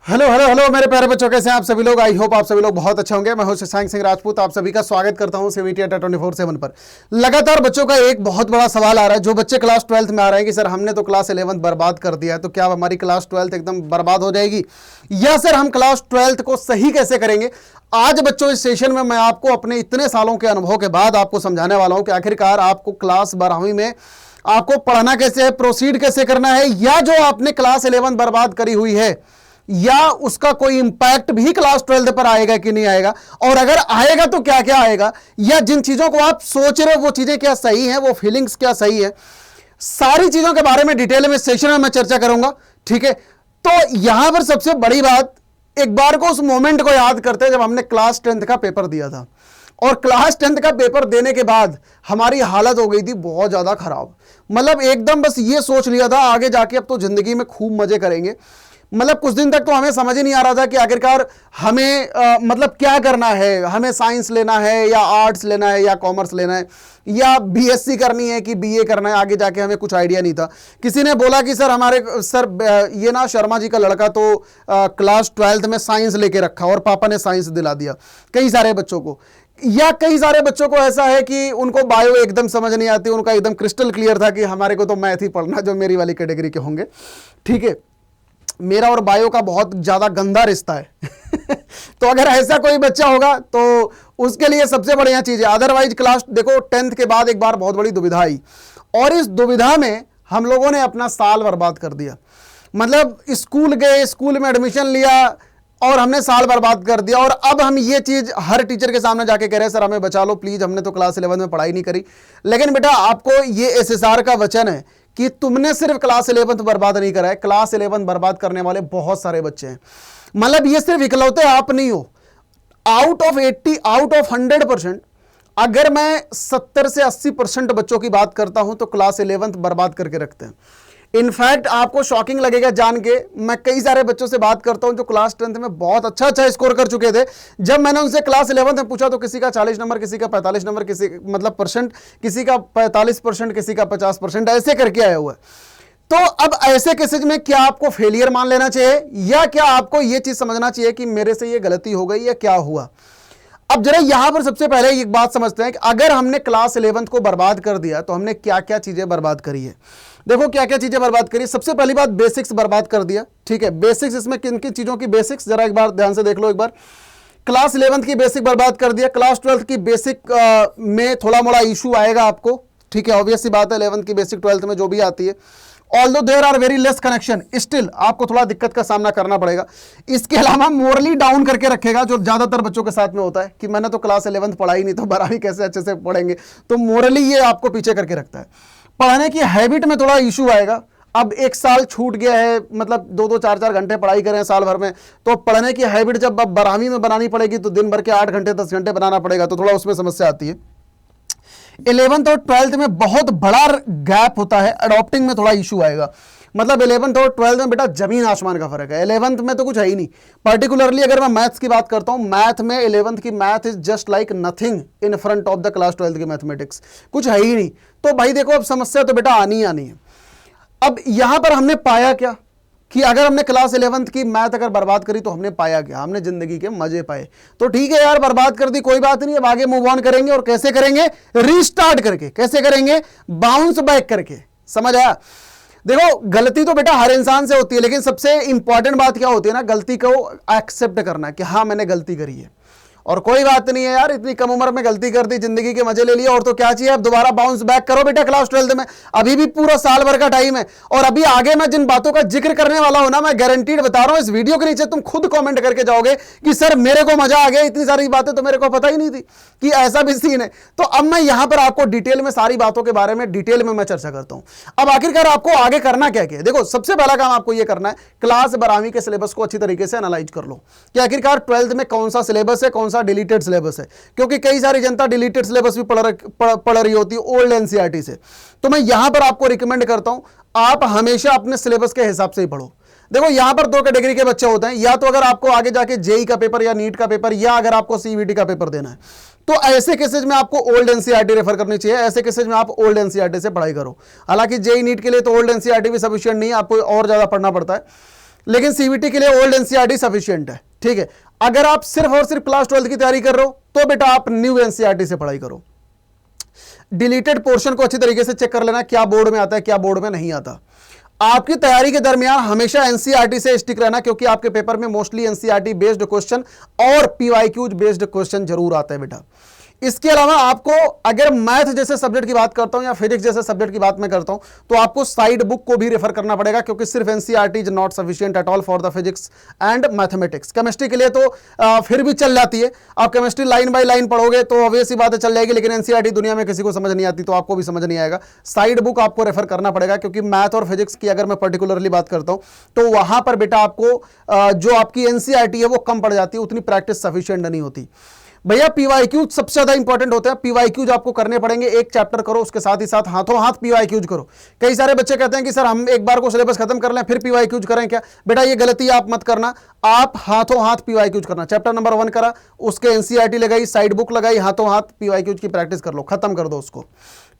Hello hello hello मेरे प्यारे बच्चों, कैसे हैं आप सभी लोग। आई होप आप सभी लोग बहुत अच्छे होंगे। मैं हूं शशांक सिंह राजपूत, आप सभी का स्वागत करता हूं सीवीटी अड्डा 24/7 पर। लगातार बच्चों का एक बहुत बड़ा सवाल आ रहा है, जो बच्चे क्लास 12th में आ रहे हैं कि सर हमने तो क्लास 11th बर्बाद कर दिया है, तो क्या हमारी क्लास 12th एकदम बर्बाद हो जाएगी, या सर हम क्लास 12th को सही कैसे करेंगे। आज बच्चों इस सेशन में मैं आपको अपने इतने सालों के अनुभव के बाद आपको समझाने वाला हूं कि आखिरकार आपको क्लास 12वीं में आपको पढ़ना कैसे है, प्रोसीड कैसे करना है, या जो आपने क्लास 11th बर्बाद करी हुई है या उसका कोई इंपैक्ट भी क्लास 12th पर आएगा कि नहीं आएगा, और अगर आएगा तो क्या क्या आएगा, या जिन चीजों को आप सोच रहे हो वो चीजें क्या सही हैं, वो फीलिंग्स क्या सही है, सारी चीजों के बारे में डिटेल में सेशन में मैं चर्चा करूंगा। ठीक है, तो यहां पर सबसे बड़ी बात, एक बार को उस मोमेंट को याद करते हैं जब हमने क्लास 10th का पेपर दिया था, और क्लास 10th का पेपर देने के बाद हमारी हालत हो गई थी बहुत ज्यादा खराब। मतलब एकदम बस ये सोच लिया था आगे जाके अब तो जिंदगी में खूब मजे करेंगे। मतलब कुछ दिन तक तो हमें समझ ही नहीं आ रहा था कि आखिरकार हमें मतलब क्या करना है, हमें साइंस लेना है या आर्ट्स लेना है या कॉमर्स लेना है या बीएससी करनी है कि बीए करना है। आगे जाके हमें कुछ आइडिया नहीं था। किसी ने बोला कि सर हमारे सर ये ना शर्मा जी का लड़का तो क्लास 12th में साइंस लेके रखा और पापा ने साइंस दिला दिया कई सारे बच्चों को, या कई सारे बच्चों को ऐसा है कि उनको बायो एकदम समझ नहीं आती, उनका एकदम क्रिस्टल क्लियर था कि हमारे को तो मैथ ही पढ़ना, जो मेरी वाली कैटेगरी के होंगे। ठीक है, मेरा और बायो का बहुत ज्यादा गंदा रिश्ता है तो अगर ऐसा कोई बच्चा होगा तो उसके लिए सबसे बढ़िया चीज है। अदरवाइज क्लास देखो 10th के बाद एक बार बहुत बड़ी दुविधा आई, और इस दुविधा में हम लोगों ने अपना साल बर्बाद कर दिया। मतलब स्कूल गए, स्कूल में एडमिशन लिया और हमने साल बर्बाद कर दिया, और अब हम ये चीज हर टीचर के सामने जाके कह रहे हैं सर हमें बचा लो प्लीज, हमने तो क्लास 11 में पढ़ाई नहीं करी। लेकिन बेटा आपको ये एसएसआर का वचन है कि तुमने सिर्फ क्लास 11 बर्बाद नहीं करा है, क्लास 11 बर्बाद करने वाले बहुत सारे बच्चे हैं। मतलब ये सिर्फ इकलौते आप नहीं हो। आउट ऑफ 100% अगर मैं 70 से 80% बच्चों की बात करता हूं तो क्लास 11 बर्बाद करके रखते हैं। इनफैक्ट आपको शॉकिंग लगेगा जान के, मैं कई सारे बच्चों से बात करता हूं जो क्लास 10th में बहुत अच्छा स्कोर कर चुके थे। जब मैंने उनसे क्लास 11th में पूछा तो किसी का 40 नंबर, किसी का 45 नंबर, किसी मतलब परसेंट, किसी का 45%, किसी का 50%, ऐसे करके आया हुआ है। तो अब ऐसे केसेज में क्या आपको फेलियर मान लेना चाहिए, या क्या आपको यह चीज समझना चाहिए कि मेरे से यह गलती हो गई या क्या हुआ। अब जरा यहां पर सबसे पहले एक बात समझते हैं कि अगर हमने क्लास 11th को बर्बाद कर दिया तो हमने क्या क्या चीजें बर्बाद करी है। देखो क्या क्या चीजें बर्बाद करी। सबसे पहली बात, बेसिक्स बर्बाद कर दिया। ठीक है, बेसिक्स, इसमें किन किन चीजों की बेसिक्स जरा एक बार ध्यान से देख लो। एक बार क्लास 11th की बेसिक बर्बाद कर दिया। क्लास 12th की बेसिक में थोड़ा मोड़ा इशू आएगा आपको। ठीक है, ऑब्वियस सी बात है, 11th की बेसिक 12th में जो भी आती है, although there are very less connection, still आपको थोड़ा दिक्कत का सामना करना पड़ेगा। इसके अलावा मोरली डाउन करके रखेगा, जो ज्यादातर बच्चों के साथ में होता है कि मैंने तो क्लास 11th पढ़ाई नहीं तो 12वीं कैसे अच्छे से पढ़ेंगे, तो मोरली ये आपको पीछे करके रखता है। पढ़ने की हैबिट में थोड़ा इशू आएगा। अब एक साल छूट गया है, मतलब 2-2, 4-4 घंटे पढ़ाई करें साल भर में, तो पढ़ने की हैबिट जब अब 12वीं में बनानी पड़ेगी तो दिन भर के 8 घंटे 10 घंटे बनाना पड़ेगा, तो थोड़ा उसमें समस्या आती है। 11th और 12th में बहुत बड़ा गैप होता है, अडॉप्टिंग में थोड़ा इशू आएगा। मतलब 11th और 12th में बेटा जमीन आसमान का फर्क है। 11th में तो कुछ है ही नहीं। पर्टिकुलरली अगर मैं मैथ्स की बात करता हूं, मैथ में 11th की math is just like nothing in front of the class 12th की मैथमेटिक्स, कुछ है ही नहीं। तो भाई देखो अब समस्या तो बेटा आनी है। अब यहां पर हमने पाया क्या कि अगर हमने क्लास 11th की मैथ अगर बर्बाद करी तो हमने पाया क्या, हमने जिंदगी के मजे पाए। तो ठीक है यार, बर्बाद कर दी कोई बात नहीं, अब आगे मूव ऑन करेंगे। और कैसे करेंगे? रीस्टार्ट करके। कैसे करेंगे? बाउंस बैक करके। समझ आया? देखो गलती तो बेटा हर इंसान से होती है, लेकिन सबसे इंपॉर्टेंट बात क्या होती है ना, गलती को एक्सेप्ट करना कि हाँ मैंने गलती करी है और कोई बात नहीं है यार, इतनी कम उम्र में गलती कर दी, जिंदगी के मजे ले लिए, और तो क्या चाहिए। अब दोबारा बाउंस बैक करो बेटा क्लास 12th में, अभी भी पूरा साल भर का टाइम है। और अभी आगे मैं जिन बातों का जिक्र करने वाला हूं ना, मैं गारंटीड बता रहा हूं, इस वीडियो के नीचे तुम खुद कमेंट करके जाओगे कि सर मेरे को मजा आ गया, इतनी सारी बातें तो मेरे को पता ही नहीं थी कि ऐसा भी सीन है। तो अब मैं यहां पर आपको डिटेल में सारी बातों के बारे में डिटेल में मैं चर्चा करता हूं। अब आखिरकार आपको आगे करना क्या क्या है। देखो सबसे पहला काम आपको यह करना है, क्लास 12वीं के सिलेबस को अच्छी तरीके से एनालाइज कर लो कि आखिरकार 12th में कौन सा सिलेबस है, कौन सा डिलीटेड सिलेबस है। क्योंकि कई सारी जनता डिलीटेड सिलेबस भी पढ़ रही होती है ओल्ड एनसीईआरटी से। तो मैं यहां पर आपको रिकमेंड करता हूं, आप हमेशा अपने सिलेबस के हिसाब से ही पढ़ो। देखो यहां पर 2 कैटेगरी के बच्चे होते हैं, या तो अगर आपको आगे जाके जेई का पेपर या नीट का पेपर, या अगर आपको सीवीटी का पेपर देना है, तो ऐसे केसेज में आपको ओल्ड एनसीईआरटी रेफर करनी चाहिए। ऐसे केसेज में आप ओल्ड एनसीईआरटी से पढ़ाई करो। हालांकि जेई नीट के लिए तो ओल्ड एनसीईआरटी भी सफिशिएंट नहीं है, आपको और ज्यादा पढ़ना पड़ता है। लेकिन सीबीटी के लिए ओल्ड एनसीईआरटी सफिशिएंट है। ठीक है, अगर आप सिर्फ और सिर्फ क्लास 12 की तैयारी कर रहे हो तो बेटा आप न्यू एनसीईआरटी से पढ़ाई करो। डिलीटेड पोर्शन को अच्छी तरीके से चेक कर लेना, क्या बोर्ड में आता है, क्या बोर्ड में नहीं आता। आपकी तैयारी के दरमियान हमेशा एनसीईआरटी से स्टिक रहना, क्योंकि आपके पेपर में मोस्टली एनसीईआरटी बेस्ड क्वेश्चन और पीवाईक्यूज बेस्ड क्वेश्चन जरूर आता है बेटा। इसके अलावा आपको अगर मैथ जैसे सब्जेक्ट की बात करता हूं या फिजिक्स जैसे सब्जेक्ट की बात मैं करता हूं तो आपको साइड बुक को भी रेफर करना पड़ेगा, क्योंकि सिर्फ NCERT is not sufficient at all for the physics and mathematics. Chemistry के लिए तो फिर भी चल जाती है, आप केमिस्ट्री लाइन बाय लाइन पढ़ोगे तो ऑब्वियस ही बात है चल जाएगी, लेकिन एनसीईआरटी दुनिया में किसी को समझ नहीं आती, तो आपको भी समझ नहीं आएगा। साइड बुक आपको रेफर करना पड़ेगा, क्योंकि मैथ और फिजिक्स की अगर मैं पर्टिकुलरली बात करता हूं तो वहां पर बेटा आपको जो आपकी एनसीईआरटी है वो कम पड़ जाती है, उतनी प्रैक्टिस सफिशिएंट नहीं होती। भैया पीवाईक्यूज सबसे ज्यादा इंपॉर्टेंट होते हैं, पीवाईक्यूज आपको करने पड़ेंगे, एक चैप्टर करो उसके साथ ही साथ हाथों हाथ पीवाईक्यूज करो। कई सारे बच्चे कहते हैं कि सर हम एक बार को सिलेबस खत्म कर लें फिर पीवाईक्यूज करें क्या? बेटा ये गलती आप मत करना, आप हाथों हाथ पीवाईक्यूज करना। चैप्टर नंबर 1 करा, उसके एनसीईआरटी लगाई, साइड बुक लगाई, हाथों हाथ पीवाईक्यूज की प्रैक्टिस कर लो, खत्म कर दो उसको।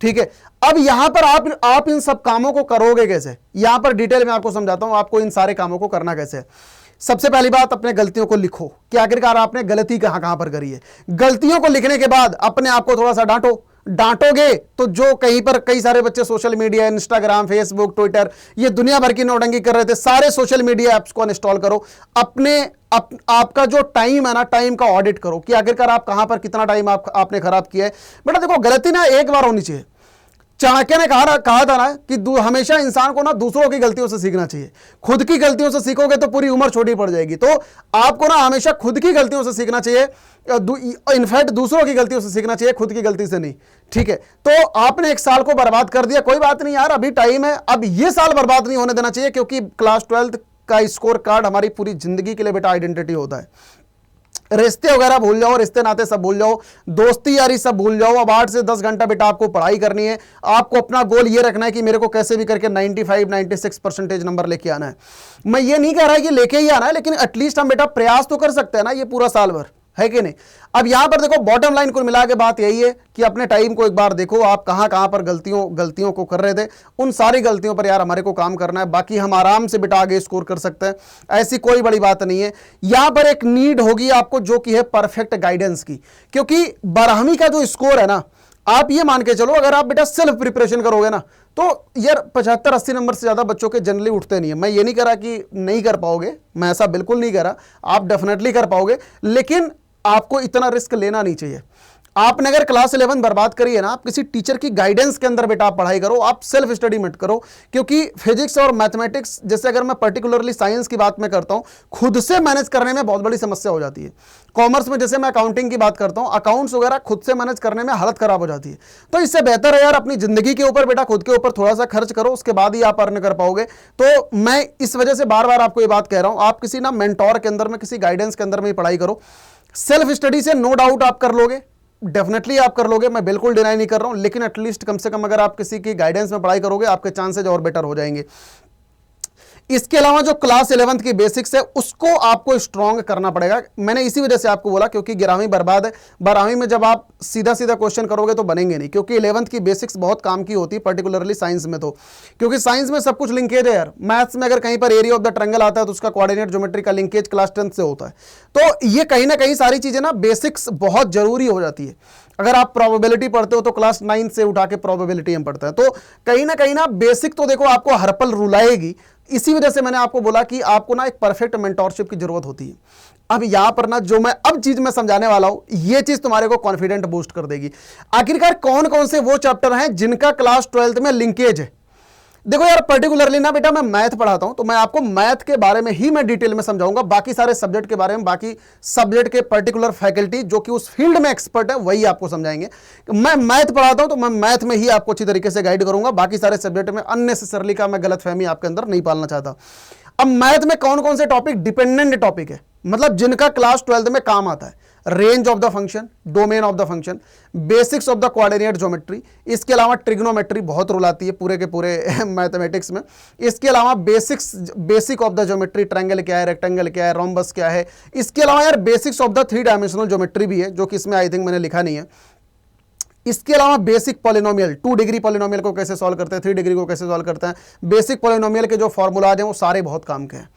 ठीक है, अब यहां पर आप इन सब कामों को करोगे कैसे, यहां पर डिटेल में आपको समझाता हूं आपको इन सारे कामों को करना कैसे है। सबसे पहली बात, अपने गलतियों को लिखो कि आखिरकार आपने गलती कहां कहां पर करी है। गलतियों को लिखने के बाद अपने आप को थोड़ा सा डांटोगे तो जो कहीं पर कई सारे बच्चे social media, Instagram, Facebook, Twitter, ये दुनिया भर की नौटंकी कर रहे थे, सारे सोशल मीडिया ऐप्स को अनइंस्टॉल करो। आपका जो टाइम है ना, टाइम का ऑडिट करो कि आखिरकार आप कहां पर कितना टाइम आपने खराब किया है। बेटा देखो, गलती ना एक बार होनी चाहिए। चाणक्य ने कहा था ना कि हमेशा इंसान को ना दूसरों की गलतियों से सीखना चाहिए। खुद की गलतियों से सीखोगे तो पूरी उम्र छोटी पड़ जाएगी, तो आपको ना हमेशा खुद की गलतियों से सीखना चाहिए, इनफैक्ट दूसरों की गलतियों से सीखना चाहिए, खुद की गलती से नहीं। ठीक है, तो आपने एक साल को बर्बाद कर दिया, कोई बात नहीं यार, अभी टाइम है, अब ये साल बर्बाद नहीं होने देना चाहिए, क्योंकि क्लास 12 का स्कोर कार्ड हमारी पूरी जिंदगी के लिए बेटा आइडेंटिटी होता है। रिश्ते वगैरह भूल जाओ, रिश्ते नाते सब भूल जाओ, दोस्ती यारी सब भूल जाओ। अब 8 से 10 घंटा बेटा आपको पढ़ाई करनी है। आपको अपना गोल ये रखना है कि मेरे को कैसे भी करके 95-96% नंबर लेके आना है। मैं ये नहीं कह रहा है कि लेके ही आना है, लेकिन एटलीस्ट हम बेटा प्रयास तो कर सकते हैं ना ये पूरा साल भर, है कि नहीं। अब यहां पर देखो, बॉटम लाइन कुल मिला के बात यही है कि अपने टाइम को एक बार देखो, आप कहां कहां पर गलतियों को कर रहे थे। उन सारी गलतियों पर यार हमारे को काम करना है, बाकी हम आराम से बेटा आगे स्कोर कर सकते हैं, ऐसी कोई बड़ी बात नहीं है। यहां पर एक नीड होगी आपको, जो कि है परफेक्ट गाइडेंस की, क्योंकि 12वीं का जो स्कोर है ना, आप ये मान के चलो अगर आप बेटा सेल्फ प्रिपरेशन करोगे ना तो यार 75-80 नंबर से ज्यादा बच्चों के जनरली उठते नहीं है। मैं ये नहीं कह रहा कि नहीं कर पाओगे, मैं ऐसा बिल्कुल नहीं कह रहा, आप डेफिनेटली कर पाओगे, लेकिन आपको इतना रिस्क लेना नहीं चाहिए। आपने अगर क्लास 11 बर्बाद करी है ना, आप किसी टीचर की गाइडेंस के अंदर बेटा आप पढ़ाई करो, आप सेल्फ स्टडी मत करो, क्योंकि फिजिक्स और मैथमेटिक्स जैसे अगर मैं पर्टिकुलरली साइंस की बात में करता हूं, खुद से मैनेज करने में बहुत बड़ी समस्या हो जाती है। कॉमर्स में जैसे मैं अकाउंटिंग की बात करता हूं, अकाउंट्स वगैरह खुद से मैनेज करने में हालत खराब हो जाती है। तो इससे बेहतर है यार अपनी जिंदगी के ऊपर बेटा खुद के ऊपर थोड़ा सा खर्च करो, उसके बाद ही आप अर्न कर पाओगे। तो मैं इस वजह से बार बार आपको ये बात कह रहा हूं, आप किसी ना मेंटोर के अंदर में, किसी गाइडेंस के अंदर में पढ़ाई करो। सेल्फ स्टडी से नो डाउट आप कर लोगे, डेफिनेटली आप कर लोगे, मैं बिल्कुल डिनाई नहीं कर रहा हूं, लेकिन एटलीस्ट कम से कम अगर आप किसी की गाइडेंस में पढ़ाई करोगे, आपके चांसेज और बेटर हो जाएंगे। इसके अलावा जो क्लास 11th की बेसिक्स है उसको आपको स्ट्रॉन्ग करना पड़ेगा। मैंने इसी वजह से आपको बोला, क्योंकि 11वीं बर्बाद है। 12वीं में जब आप सीधा क्वेश्चन करोगे तो बनेंगे नहीं, क्योंकि 11th की बेसिक्स बहुत काम की होती है, पर्टिकुलरली साइंस में, तो क्योंकि साइंस में सब कुछ लिंकेज है यार। मैथ्स में अगर कहीं पर एरिया ऑफ द ट्रायंगल आता है तो उसका कोऑर्डिनेट ज्योमेट्री का लिंकेज क्लास 10th से होता है। तो ये कहीं ना कहीं सारी चीजें ना बेसिक्स बहुत जरूरी हो जाती है। अगर आप प्रोबेबिलिटी पढ़ते हो तो क्लास 9 से उठा के प्रोबेबिलिटी हम पढ़ते हैं, तो कहीं ना बेसिक तो देखो आपको हर पल रुलाएगी। इसी वजह से मैंने आपको बोला कि आपको ना एक परफेक्ट मेंटोरशिप की जरूरत होती है। अब यहां पर ना जो मैं अब चीज में समझाने वाला हूं, ये चीज तुम्हारे को कॉन्फिडेंट बूस्ट कर देगी। आखिरकार कौन कौन से वो चैप्टर हैं जिनका क्लास 12th में लिंकेज है। देखो यार, पर्टिकुलरली ना बेटा मैं मैथ पढ़ाता हूं, तो मैं आपको मैथ के बारे में ही मैं डिटेल में समझाऊंगा, बाकी सारे सब्जेक्ट के बारे में, बाकी सब्जेक्ट के पर्टिकुलर फैकल्टी जो कि उस फील्ड में एक्सपर्ट है वही आपको समझाएंगे। मैं मैथ पढ़ाता हूं तो मैं मैथ में ही आपको अच्छी तरीके से गाइड करूंगा, बाकी सारे सब्जेक्ट में अननेसेसरली का मैं गलतफहमी आपके अंदर नहीं पालना चाहता। अब मैथ में कौन कौन से टॉपिक डिपेंडेंट टॉपिक है, मतलब जिनका क्लास 12th में काम आता है। Range of the function, domain of the function, basics of the coordinate geometry, इसके अलावा ट्रिग्नोमेट्री बहुत रूल आती है पूरे के पूरे मैथमेटिक्स में। इसके अलावा basic of the geometry, triangle क्या है, रेक्टेंगल क्या है, रोम्बस क्या है। इसके अलावा यार basics of the 3 dimensional geometry भी है, जो कि इसमें आई थिंक मैंने लिखा नहीं है। इसके अलावा बेसिक पॉलिनोमियल, 2 डिग्री पॉलिनोमियल को कैसे सॉल्व करते हैं, 3 डिग्री को कैसे सॉल्व करते हैं, बेसिक पॉलिनोमियल के जो फॉर्मूलाज हैं वो सारे बहुत काम के हैं।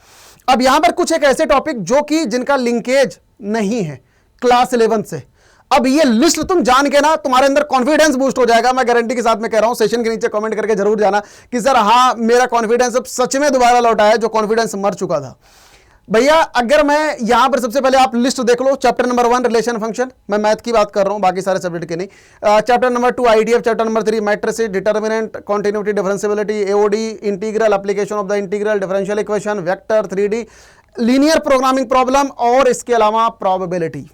अब यहां पर कुछ एक ऐसे टॉपिक जो कि जिनका लिंकेज नहीं है क्लास 11 से, अब ये लिस्ट तुम जान के ना तुम्हारे अंदर कॉन्फिडेंस बूस्ट हो जाएगा। मैं गारंटी के साथ में कह रहा हूं, सेशन के नीचे कमेंट करके जरूर जाना कि सर हाँ मेरा कॉन्फिडेंस अब सच में दोबारा लौटा है, जो कॉन्फिडेंस मर चुका था। भैया अगर मैं यहां पर सबसे पहले आप लिस्ट देख लो, चैप्टर नंबर 1 रिलेशन फंक्शन, मैं मैथ की बात कर रहा हूं, बाकी सारे सब्जेक्ट के नहीं। Chapter number 2 IDF, chapter number 3 matrices, determinant, continuity, differentiability, AOD, integral, application of the integral, differential equation, vector, 3D, linear programming problem, और इसके अलावा प्रोबेबिलिटी।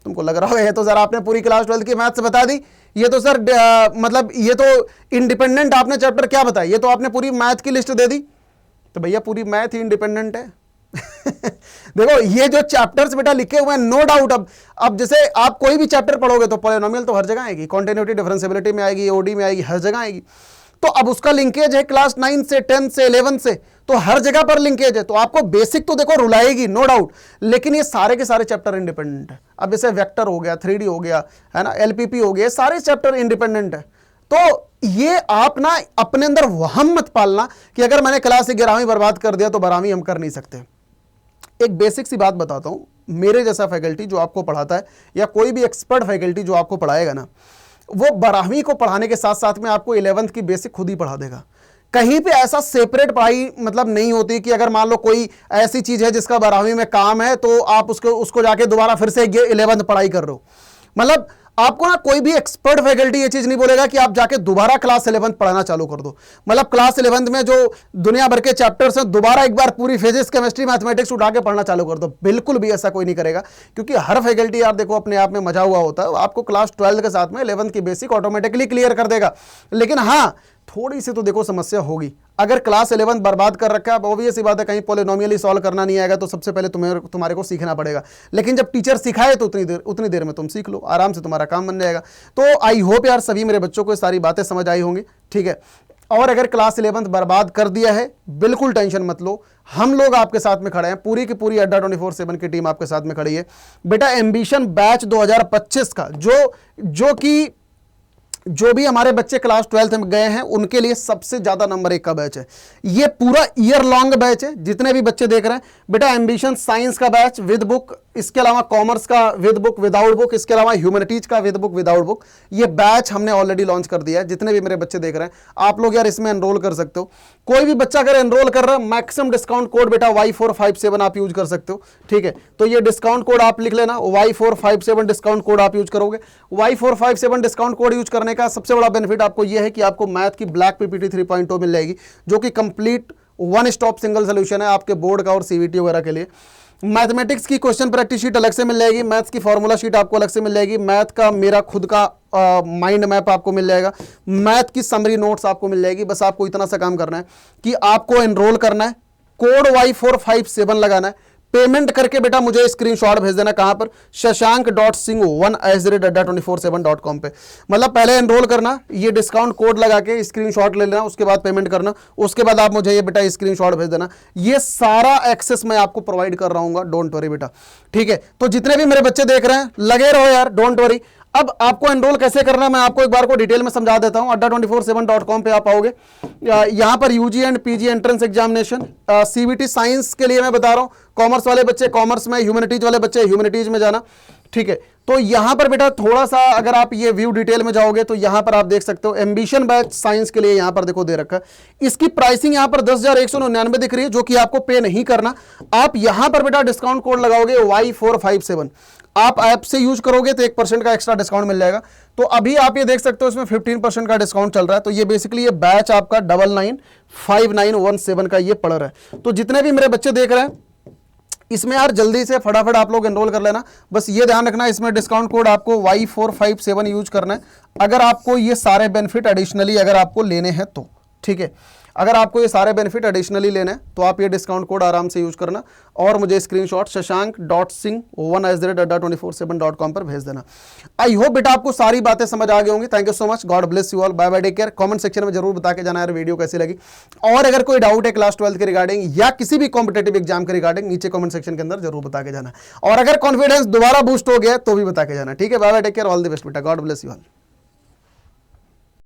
तुमको लग रहा है ये तो सर आपने पूरी क्लास 12 की मैथ्स बता दी, ये तो सर मतलब ये तो इंडिपेंडेंट आपने चैप्टर क्या बताया, ये तो आपने पूरी मैथ की लिस्ट दे दी। तो भैया पूरी मैथ ही इंडिपेंडेंट है। देखो ये जो चैप्टर्स बेटा लिखे हुए हैं, नो डाउट, अब जैसे आप कोई भी चैप्टर पढ़ोगे तो पॉलिनोमियल तो हर जगह आएगी, कॉन्टिन्यूटी डिफरेंशियबिलिटी में आएगी, ओडी में आएगी, हर जगह आएगी। तो अब उसका लिंकेज है क्लास 9 से 10 से 11 से, तो हर जगह पर लिंकेज है। तो आपको बेसिक तो देखो रुलाएगी नो डाउट, लेकिन ये सारे के सारे चैप्टर इंडिपेंडेंट है। अब जैसे वेक्टर हो गया, 3D हो गया, है ना, एलपीपी हो गया, सारे चैप्टर इंडिपेंडेंट है। तो ये आप ना अपने अंदर वहम मत पालना कि अगर मैंने क्लास 11वीं बर्बाद कर दिया तो 12वीं हम कर नहीं सकते। एक बेसिक सी बात बताता हूं, मेरे जैसा फैकल्टी जो आपको पढ़ाता है या कोई भी एक्सपर्ट फैकल्टी जो आपको पढ़ाएगा ना, वो 12वीं को पढ़ाने के साथ साथ में आपको 11th की बेसिक खुद ही पढ़ा देगा। कहीं पे ऐसा सेपरेट पढ़ाई मतलब नहीं होती कि अगर मान लो कोई ऐसी चीज है जिसका 12वीं में काम है तो आप उसको जाके दोबारा फिर से 11th पढ़ाई कर रहे हो। मतलब आपको ना कोई भी एक्सपर्ट फैकल्टी ये चीज नहीं बोलेगा कि आप जाके दोबारा क्लास 11th पढ़ाना चालू कर दो। मतलब क्लास 11th में जो दुनिया भर के चैप्टर्स हैं दोबारा एक बार पूरी फिजिक्स, केमिस्ट्री, मैथमेटिक्स उठा के पढ़ना चालू कर दो, बिल्कुल भी ऐसा कोई नहीं करेगा। क्योंकि हर फैकल्टी यार देखो अपने आप में मजा हुआ होता है, आपको क्लास 12 के साथ में 11th की बेसिक ऑटोमेटिकली क्लियर कर देगा। लेकिन हाँ थोड़ी सी तो देखो समस्या होगी। अगर क्लास 11 बर्बाद कर रखा है, अब ऑब्वियस सी बात है कहीं पॉलिनोमियल सॉल्व करना नहीं आएगा तो सबसे पहले तुम्हारे को सीखना पड़ेगा। लेकिन जब टीचर सिखाए तो उतनी देर में तुम सीख लो, आराम से तुम्हारा काम बन जाएगा। तो आई होप यार सभी मेरे बच्चों को सारी बातें समझ आई होंगी, ठीक है। और अगर क्लास 11 बर्बाद कर दिया है बिल्कुल टेंशन मत लो, हम लोग आपके साथ में खड़े हैं, पूरी की पूरी अड्डा 24/7 की टीम आपके साथ में खड़ी है। बेटा एम्बिशन बैच 2025 का जो भी हमारे बच्चे क्लास 12 में गए हैं उनके लिए सबसे ज्यादा नंबर 1 का बैच है। ये पूरा ईयर लॉन्ग बैच है। जितने भी बच्चे देख रहे हैं बेटा, एम्बिशन साइंस का बैच विद बुक, इसके अलावा कॉमर्स का विद बुक विदाउट बुक, इसके अलावा ह्यूमैनिटीज का विद बुक विदाउट बुक, ये बैच हमने ऑलरेडी लॉन्च कर दिया है। जितने भी मेरे बच्चे देख रहे हैं आप लोग यार इसमें एनरोल कर सकते हो। कोई भी बच्चा अगर एनरोल कर रहा है, मैक्सिमम डिस्काउंट कोड बेटा Y457 आप यूज कर सकते हो, ठीक है। तो ये डिस्काउंट कोड आप लिख लेना, Y457 डिस्काउंट कोड आप यूज करोगे। Y457 डिस्काउंट कोड यूज करने का सबसे बड़ा बेनिफिट आपको यह है कि आपको मैथ की ब्लैक पीपीटी 3.0 मिल जाएगी, जो कि complete one stop single solution है आपके बोर्ड का और सीवीटी वगैरह के लिए। मैथमेटिक्स की क्वेश्चन प्रैक्टिस शीट अलग से मिल जाएगी, मैथ्स की फॉर्मूला शीट आपको अलग से मिल जाएगी, मैथ का मेरा खुद का माइंड मैप आपको मिल जाएगा, मैथ की समरी नोट्स आपको मिल जाएगी। बस आपको इतना सा काम करना है कि आपको एनरोल करना है, कोड Y457 लगाना है, पेमेंट करके बेटा मुझे स्क्रीनशॉट भेज देना। कहां पर? shashank.singh1@24/7.com पे। मतलब पहले एनरोल करना, ये डिस्काउंट कोड लगा के स्क्रीनशॉट ले लेना, उसके बाद पेमेंट करना, उसके बाद आप मुझे ये बेटा स्क्रीनशॉट भेज देना। ये सारा एक्सेस मैं आपको प्रोवाइड कर रहा हूं, डोंट वरी बेटा, ठीक है। तो जितने भी मेरे बच्चे देख रहे हैं लगे रहो यार, डोंट वरी। अब आपको एनरोल कैसे करना है मैं आपको एक बार को डिटेल में समझा देता हूं। adda247.com पे आप आओगे, यहां पर UG and PG entrance examination, CBT science के लिए मैं बता रहा हूं, कॉमर्स वाले बच्चे कॉमर्स में, ह्यूमैनिटीज वाले बच्चे ह्यूमैनिटीज में जाना, ठीक है। तो यहां पर बेटा थोड़ा सा अगर आप ये व्यू डिटेल में जाओगे तो यहां पर आप देख सकते हो एम्बिशन बैच साइंस के लिए यहां पर देखो दे रखा है। इसकी प्राइसिंग यहां पर 10,199 दिख रही है, जो कि आपको पे नहीं करना। आप यहां पर बेटा डिस्काउंट कोड लगाओगे Y457, आप ऐप से यूज करोगे तो 1% का एक्स्ट्रा डिस्काउंट मिल जाएगा। तो अभी आप ये देख सकते हो इसमें 15% का डिस्काउंट चल रहा है। तो ये बेसिकली ये बैच आपका 995917 का ये पड़ रहा है। तो जितने भी मेरे बच्चे देख रहे हैं इसमें यार जल्दी से फटाफट आप लोग एनरोल कर लेना। बस ये ध्यान रखना इसमें डिस्काउंट कोड आपको Y457 यूज करना है अगर आपको ये सारे बेनिफिट एडिशनली अगर आपको लेने हैं तो, ठीक है। अगर आपको ये सारे बेनिफिट एडिशनली लेने हैं तो आप ये डिस्काउंट कोड आराम से यूज करना और मुझे स्क्रीनशॉट shashank.singh1@24/7.com पर भेज देना। आई होप बेटा आपको सारी बातें समझ आ गई होंगी। Thank you so much, God bless you all, bye bye, take care. Comment section में जरूर बता के जाना यार वीडियो कैसी लगी, और अगर कोई डाउट है क्लास 12 के रिगार्डिंग या किसी भी कॉम्पिटेटिव एग्जाम के रिगार्डिंग नीचे कमेंट सेक्शन के अंदर जरूर बता के जाना, और अगर कॉन्फिडेंस दोबारा बूस्ट हो गया तो भी बता के जाना, ठीक है। Bye bye, take care, all the best बेटा, गॉड ब्लेस यू ऑल।